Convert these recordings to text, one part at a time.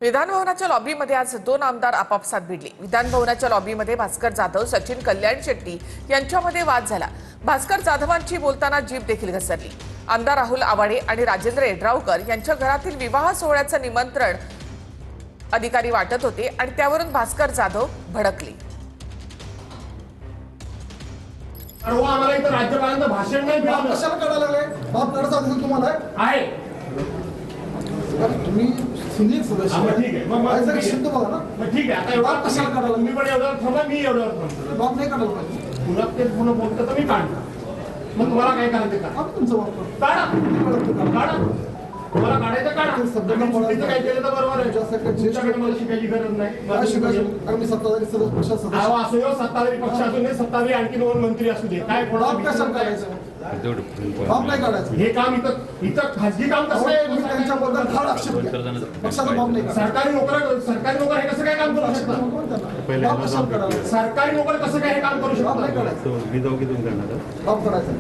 विधानभवनाच्या लॉबीमध्ये आज दोन आमदार आपापसात भिडले। विधानभवनाच्या लॉबीमध्ये भास्कर जाधव, सचिन कल्याण शेट्टी यांच्यामध्ये वाद झाला। भास्कर जाधवांची बोलताना जीभ देखील घसरली। आमदार राहुल आवाडे आणि राजेंद्र येड्रावकर यांच्या घरातील विवाह सोहळ्याचं निमंत्रण अधिकारी वाटत होते आणि त्यावरून भास्कर जाधव भडकले। आम्हाला इथं राज्यपालांचं भाषण नाही मिळालं। कशाला करायला लागले? बाप करायचा असेल तुम्हाला आहे तुम्ही सिनियर सदस्य ठीक आहे मग जरा शिस्त बघा ना। मग ठीक आहे आता एवढा बाप कशाला करायला तुम्ही पण एवढ्यावर थांबा, मी एवढ्यावर थांबतो। बाप नाही काढायला पाहिजे। पुन्हा ते पुन्हा बोलतं तर मी काढणार। मग तुम्हाला काय करायचं का? बाप तुमचं बाप काढा तुम्हाला काढायचं काढा। चुकीचं काय केलं तर बरोबर आहे। तुमच्याकडे मला शिकायची गरज नाही। काय शिकायचं? कारण मी सत्ताधारी सदस्य पक्षात सदस्य अहो असो यो सत्ताधारी पक्ष असू दे, सत्ताधारी आणखी दोन मंत्री असू दे, काय बाप कशाला काढायचं? बाप नाही काढायचं। हे काम इथं खासगी काम कसं तुम्ही आहे? त्यांच्याबद्दल फार आक्षेप घ्या। पक्षाचा बाप नाही काढायचा। सरकारी नोकर हे कसं काय काम करू शकतात? बाप कशाला काढायला? सरकारी नोकर कसं काय हे काम करू बाप नाही शकतात? काढायचं। बाप करायचं।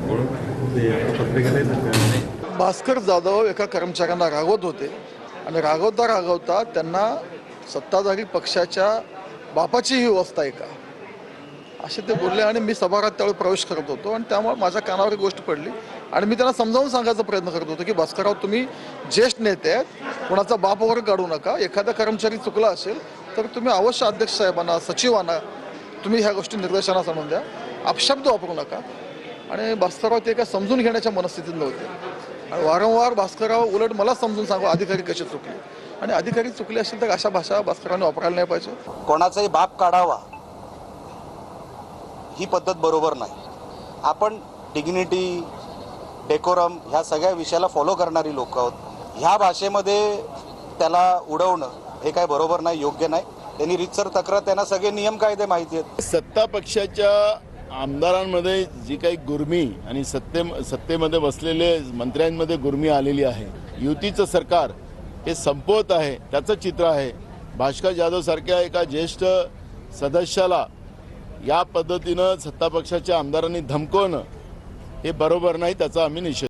भास्कर जाधव एका कर्मचाऱ्यांना रागवत होते आणि रागवता त्यांना सत्ताधारी पक्षाच्या बापाची ही अवस्था आहे का असे ते बोलले आणि मी सभागृहात त्यावेळी प्रवेश करत होतो आणि त्यामुळे माझ्या कानावर एक गोष्ट पडली आणि मी त्यांना समजावून सांगायचा प्रयत्न करत होतो की भास्करराव, तुम्ही ज्येष्ठ नेते आहेत, कोणाचा बाप वगैरे काढू नका। एखादा कर्मचारी चुकला असेल तर तुम्ही अवश्य अध्यक्ष साहेबांना, सचिवांना तुम्ही ह्या गोष्टी निर्देशनास आणून द्या, अपशब्द वापरू नका। आणि भास्करराव ते काय समजून घेण्याच्या मनस्थितीत नव्हते आणि वारंवार भास्करराव उलट मला समजून सांगू अधिकारी कसे चुकले आणि अधिकारी चुकले असेल तर अशा भाषा भास्करांनी वापरायला नाही पाहिजे। कोणाचाही बाप काढावा ही पद्धत बरोबर नाही। आपण डिग्निटी, डेकोरम ह्या सगळ्या विषयाला फॉलो करणारी लोक आहोत। ह्या भाषेमध्ये त्याला उडवणं हे काय बरोबर नाही, योग्य नाही। त्यांनी रीतसर तक्रार, त्यांना सगळे नियम कायदे माहिती आहेत। सत्ता पक्षाच्या आमदारांमध्ये जी काही गुर्मी आणि सत्तेमध्ये बसलेले मंत्र्यांमध्ये गुर्मी आलेली आहे। युतीचं सरकार हे संपवत आहे त्याचं चित्र आहे। भास्कर जाधव सारख्या एका ज्येष्ठ सदस्याला या पद्धतीनं सत्ता पक्षाच्या आमदारांनी धमकवणं हे बरोबर नाही, त्याचा आम्ही निषेध